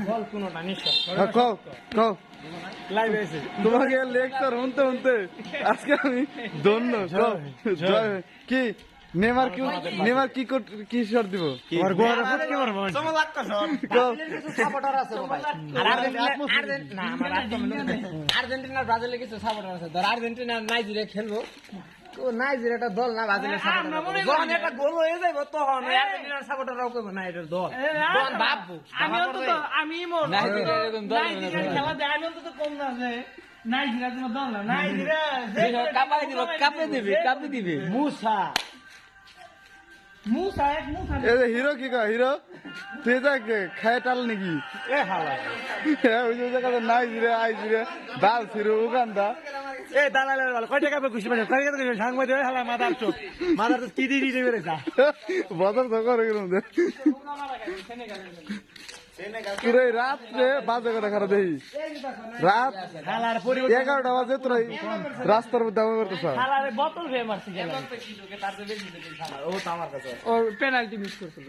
বল কোনটা নিশ্চয় কও কও লাইভ আছে তোমাকে লেকচার শুনতে শুনতে আজকে আমি ধন্য জয় কি নেমার কি শট দিব আর গোয়ার ফুটকে মারবো কও কিছু সাপোর্টার আছে ভাই আর আর্জেন্টিনা ব্রাজিলের কিছু সাপোর্টার আছে ধর আর্জেন্টিনা নাইজেরিয়া খেলবো তো নাইজেরিয়ার দল না ব্রাজিলের সাপোর্টার যখন একটা গোল হয়ে যাবে তখন আর্জেন্টিনার সাপোর্টাররাও কইবো না এটার দল তখন ভাববো আমি অন্তত আমি মোর নাইজেরিয়া এরকম দল নাইজেরিয়া খেলা দেয় আমি অন্তত কম না যে নাইজেরিয়া কোনো দল না নাইজেরিয়া কাপে দিবে মুসা এক মুসা এই যে হিরো কি কয় হিরো তুই যা খায় টাল নাকি এ হালা ওই যে জায়গাটা নাইজেরিয়া আইজেরিয়া দাল ছিল উগান্ডা এ দালালের বল কয় টাকা খুশি পাবে কয় টাকা খুশি সাংবাদিক হালা মাদার চোখ মাদার কি দি বেরে যা বাজার তো করে গেলাম পুরো রাত্রে বাজে কথা খারাপ দেখি রাত হালার পরি 11টা বাজে তোরা রাস্তার মধ্যে আমার করতেছ হালারে বোতল খেয়ে মারছি গেল ও তো আমার কাছে ও পেনাল্টি মিস করছিল